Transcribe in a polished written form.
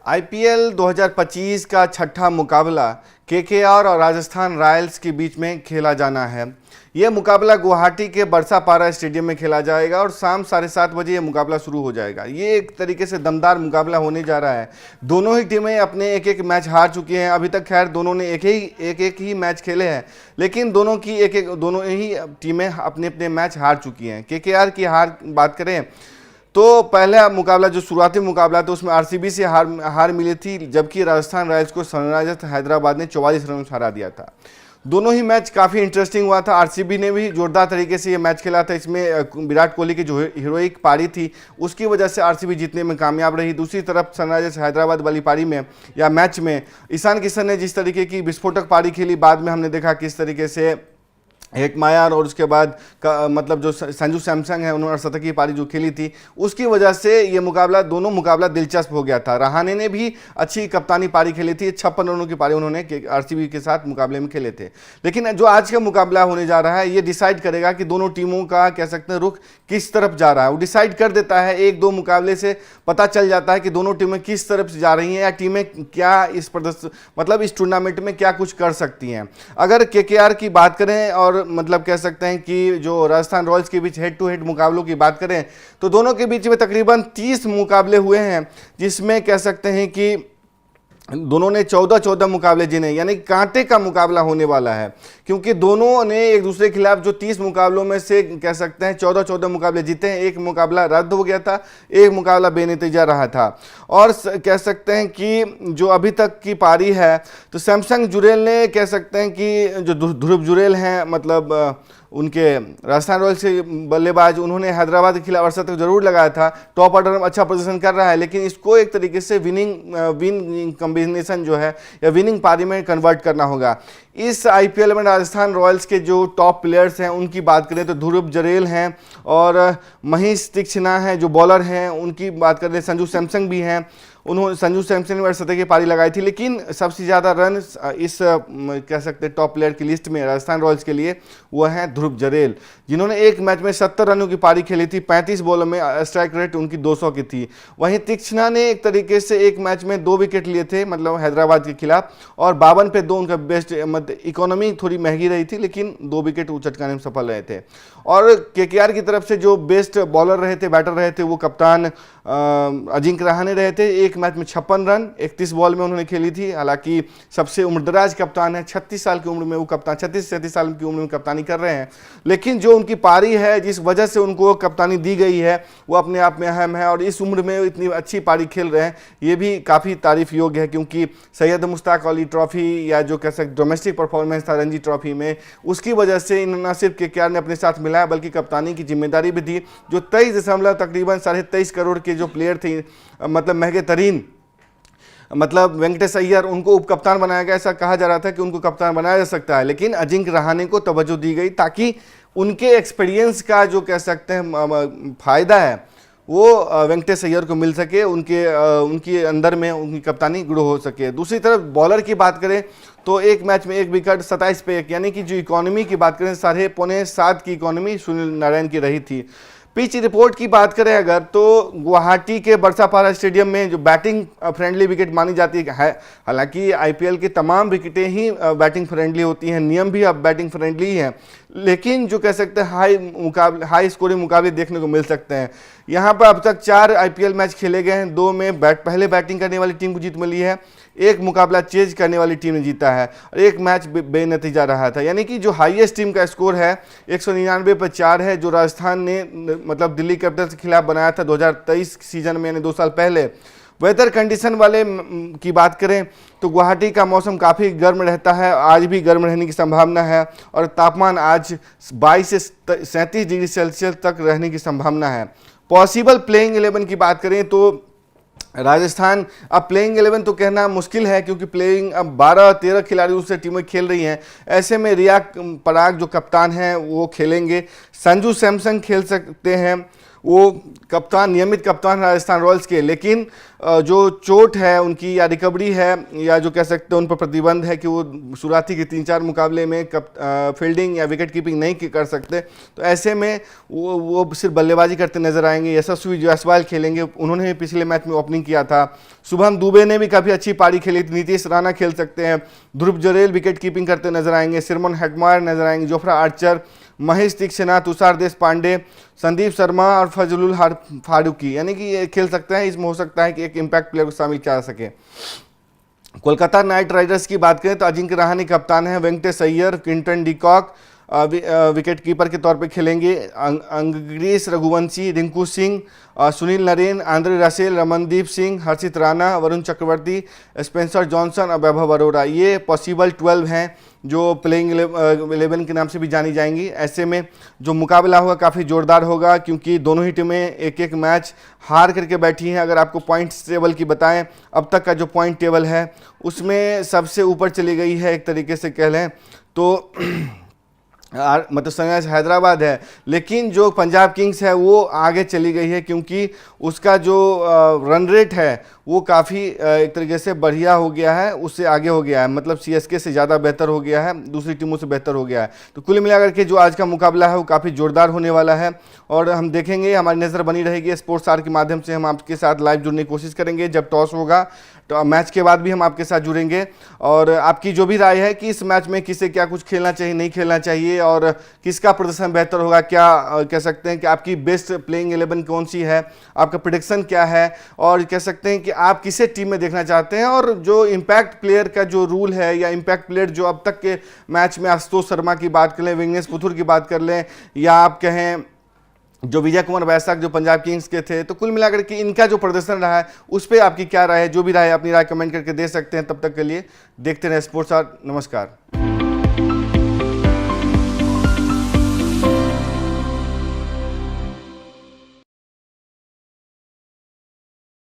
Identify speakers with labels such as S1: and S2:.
S1: IPL 2025 का छठा मुकाबला केकेआर और राजस्थान रॉयल्स के बीच में खेला जाना है। यह मुकाबला गुवाहाटी के बरसापारा स्टेडियम में खेला जाएगा और शाम 7:30 बजे यह मुकाबला शुरू हो जाएगा। ये एक तरीके से दमदार मुकाबला होने जा रहा है। दोनों ही टीमें अपने एक एक मैच हार चुकी हैं। अभी तक खैर दोनों ने एक ही मैच खेले हैं, लेकिन दोनों ही टीमें अपने अपने मैच हार चुकी हैं। केकेआर की बात करें तो पहला मुकाबला जो शुरुआती मुकाबला था उसमें आरसीबी से हार मिली थी, जबकि राजस्थान रॉयल्स को सनराइजर्स हैदराबाद ने 44 रनों से हरा दिया था। दोनों ही मैच काफ़ी इंटरेस्टिंग हुआ था। आरसीबी ने भी जोरदार तरीके से ये मैच खेला था। इसमें विराट कोहली की जो हीरोइक पारी थी उसकी वजह से आरसीबी जीतने में कामयाब रही। दूसरी तरफ सनराइजर्स हैदराबाद वाली पारी में या मैच में ईशान किशन ने जिस तरीके की विस्फोटक पारी खेली, बाद में हमने देखा किस तरीके से एक मायार और उसके बाद मतलब जो संजू सैमसन है उन्होंने शतकीय पारी जो खेली थी उसकी वजह से ये दोनों मुकाबला दिलचस्प हो गया था। रहाणे ने भी अच्छी कप्तानी पारी खेली थी, 56 रनों की पारी उन्होंने आरसीबी के साथ मुकाबले में खेले थे। लेकिन जो आज का मुकाबला होने जा रहा है ये डिसाइड करेगा कि दोनों टीमों का कह सकते हैं रुख किस तरफ जा रहा है। वो डिसाइड कर देता है, एक दो मुकाबले से पता चल जाता है कि दोनों टीमें किस तरफ से जा रही हैं या टीमें क्या इस टूर्नामेंट में क्या कुछ कर सकती हैं। अगर केकेआर की बात करें और मतलब कह सकते हैं कि जो राजस्थान रॉयल्स के बीच हेड टू हेड मुकाबलों की बात करें तो दोनों के बीच में तकरीबन 30 मुकाबले हुए हैं, जिसमें कह सकते हैं कि दोनों ने 14 मुकाबले जीने, यानी कांटे का मुकाबला होने वाला है, क्योंकि दोनों ने एक दूसरे के खिलाफ जो 30 मुकाबलों में से कह सकते हैं 14 मुकाबले जीते हैं। एक मुकाबला रद्द हो गया था, एक मुकाबला बेनतीजा रहा था। और कह सकते हैं कि जो अभी तक की पारी है तो सैमसन जुरेल ने कह सकते हैं कि जो ध्रुव जुरेल हैं मतलब उनके राजस्थान रॉयल्स के बल्लेबाज, उन्होंने हैदराबाद के खिलाफ अर्शद जरूर लगाया था। टॉप ऑर्डर में अच्छा पोजीशन कर रहा है, लेकिन इसको एक तरीके से विनिंग कॉम्बिनेशन जो है या विनिंग पारी में कन्वर्ट करना होगा। इस आईपीएल में राजस्थान रॉयल्स के जो टॉप प्लेयर्स हैं उनकी बात करें तो ध्रुव जुरेल हैं और महेश तीक्ष्णा हैं जो बॉलर हैं। उनकी बात करें संजू सैमसन भी हैं, संजू सैमसन ने अर्शद की पारी लगाई थी। लेकिन सबसे ज़्यादा रन इस कह सकते हैं टॉप प्लेयर की लिस्ट में राजस्थान रॉयल्स के लिए वो हैं ध्रुव जुरेल, जिन्होंने एक मैच में 70 रनों की पारी खेली थी। 35 बॉलों में स्ट्राइक रेट उनकी 200 की थी। वहीं तीक्ष्णा ने एक तरीके से एक मैच में 2 विकेट लिए थे मतलब हैदराबाद के खिलाफ, और 52 पे 2 उनका बेस्ट इकोनॉमी थोड़ी महंगी रही थी, लेकिन 2 विकेट वो चटकाने में सफल रहे थे। और केकेआर की तरफ से जो बेस्ट बॉलर रहे थे, बैटर रहे थे, वो कप्तान अजिंक्य रहाणे रहे थे। एक मैच में 56 रन 31 बॉल में उन्होंने खेली थी। हालांकि सबसे उम्रदराज कप्तान है, 36 साल की उम्र में वो कप्तान 36-37 साल की उम्र में कप्तानी कर रहे हैं। लेकिन जो उनकी पारी है, जिस वजह से उनको कप्तानी दी गई है, वो अपने आप में अहम है। और इस उम्र में इतनी अच्छी पारी खेल रहे हैं, ये भी काफ़ी तारीफ योग्य है, क्योंकि सैयद मुश्ताक अली ट्रॉफी या जो कह सकते डोमेस्टिक परफॉर्मेंस था रणजी ट्रॉफी में, उसकी वजह से न सिर्फ केकेआर ने अपने साथ मिलाया बल्कि कप्तानी की जिम्मेदारी भी दी। जो 23 तकरीबन 23.5 करोड़ के जो प्लेयर थे मतलब महंगे तरीन मतलब वेंकटेश अय्यर, उनको उप कप्तान बनाया गया। ऐसा कहा जा रहा था कि उनको कप्तान बनाया जा सकता है, लेकिन अजिंक्य रहाणे को तवज्जो दी गई ताकि उनके एक्सपीरियंस का जो कह सकते हैं फायदा है वो वेंकटेश अय्यर को मिल सके, उनके अंदर में उनकी कप्तानी ग्रो हो सके। दूसरी तरफ बॉलर की बात करें तो एक मैच में 1 विकेट 27 पे 1, यानी कि जो इकोनॉमी की बात करें 6.75 की इकोनॉमी सुनील नारायण की रही थी। पिच रिपोर्ट की बात करें अगर तो गुवाहाटी के बरसापारा स्टेडियम में जो बैटिंग फ्रेंडली विकेट मानी जाती है, हालांकि आईपीएल की तमाम विकेटें ही बैटिंग फ्रेंडली होती हैं, नियम भी अब बैटिंग फ्रेंडली ही हैं, लेकिन जो कह सकते हैं हाई स्कोरिंग मुकाबले देखने को मिल सकते हैं। यहाँ पर अब तक 4 आईपीएल मैच खेले गए हैं, 2 में पहले बैटिंग करने वाली टीम को जीत मिली है, एक मुकाबला चेज करने वाली टीम ने जीता है और एक मैच बेनतीजा रहा था। यानी कि जो हाईएस्ट टीम का स्कोर है 199 पर 4 है, जो राजस्थान ने मतलब दिल्ली कैपिटल्स के खिलाफ बनाया था 2023 सीजन में, यानी 2 साल पहले। वेदर कंडीशन वाले की बात करें तो गुवाहाटी का मौसम काफ़ी गर्म रहता है, आज भी गर्म रहने की संभावना है और तापमान आज 22 से 37 डिग्री सेल्सियस तक रहने की संभावना है। पॉसिबल प्लेइंग 11 की बात करें तो राजस्थान, अब प्लेइंग 11 तो कहना मुश्किल है क्योंकि प्लेइंग अब 12-13 खिलाड़ियों से टीमें खेल रही हैं। ऐसे में रिया पराग जो कप्तान हैं वो खेलेंगे, संजू सैमसन खेल सकते हैं वो कप्तान, नियमित कप्तान राजस्थान रॉयल्स के, लेकिन जो चोट है उनकी या रिकवरी है या जो कह सकते हैं उन पर प्रतिबंध है कि वो शुरुआती के 3-4 मुकाबले में फील्डिंग या विकेट कीपिंग नहीं कर सकते, तो ऐसे में वो सिर्फ बल्लेबाजी करते नजर आएंगे। यशस्वी जायसवाल खेलेंगे, उन्होंने भी पिछले मैच में ओपनिंग किया था। शुभम दुबे ने भी काफ़ी अच्छी पारी खेली थी। नीतीश राणा खेल सकते हैं। ध्रुव जुरैल विकेट कीपिंग करते नजर आएंगे। सिमरन हेटमायर नजर आएंगे। जोफ्रा आर्चर, महेश तीक्षणा, तुषार देशपांडे, संदीप शर्मा और फजलुल फारूकी, यानी कि ये खेल सकते हैं। इसमें हो सकता है कि एक इम्पैक्ट प्लेयर को शामिल किया जा सके। कोलकाता नाइट राइडर्स की बात करें तो अजिंक्य रहाणे कप्तान है। Venkatesh Iyer, Quinton de Kock wicket keeper के तौर पे खेलेंगे। अंग्रेज रघुवंशी, रिंकू सिंह, सुनील नरेन, आंद्रे रसेल, रमनदीप सिंह, हर्षित राणा, वरुण चक्रवर्ती, स्पेंसर जॉनसन और वैभव अरोड़ा, ये पॉसिबल 12 हैं जो प्लेइंग 11 के नाम से भी जानी जाएंगी। ऐसे में जो मुकाबला होगा काफ़ी जोरदार होगा, क्योंकि दोनों ही टीमें एक एक मैच हार करके बैठी हैं। अगर आपको पॉइंट्स टेबल की बताएं, अब तक का जो पॉइंट टेबल है उसमें सबसे ऊपर चली गई है एक तरीके से कह लें तो मतलब सनराइज हैदराबाद है, लेकिन जो पंजाब किंग्स है वो आगे चली गई है, क्योंकि उसका जो रन रेट है वो काफ़ी एक तरीके से बढ़िया हो गया है, उससे आगे हो गया है, मतलब सीएसके से ज़्यादा बेहतर हो गया है, दूसरी टीमों से बेहतर हो गया है। तो कुल मिलाकर के जो आज का मुकाबला है वो काफ़ी जोरदार होने वाला है और हम देखेंगे, हमारी नज़र बनी रहेगी। स्पोर्ट्स आर के माध्यम से हम आपके साथ लाइव जुड़ने की कोशिश करेंगे। जब टॉस होगा तो मैच के बाद भी हम आपके साथ जुड़ेंगे और आपकी जो भी राय है कि इस मैच में किसे क्या कुछ खेलना चाहिए, नहीं खेलना चाहिए और किसका प्रदर्शन बेहतर होगा, क्या कह सकते हैं कि आपकी बेस्ट प्लेइंग 11 कौन सी है, आपका प्रेडिक्शन क्या है और कह सकते हैं कि आप किसे टीम में देखना चाहते हैं। और जो इम्पैक्ट प्लेयर का जो रूल है या इम्पैक्ट प्लेयर जो अब तक के मैच में आशुतोष शर्मा की बात कर लें, विघ्नेश पुथुर की बात कर लें या आप कहें जो विजय कुमार वैशाख जो पंजाब किंग्स के थे, तो कुल मिलाकर के इनका जो प्रदर्शन रहा है उस पर आपकी क्या राय है। जो भी राय है अपनी राय कमेंट करके दे सकते हैं। तब तक के लिए देखते रहे स्पोर्ट्स आर। नमस्कार।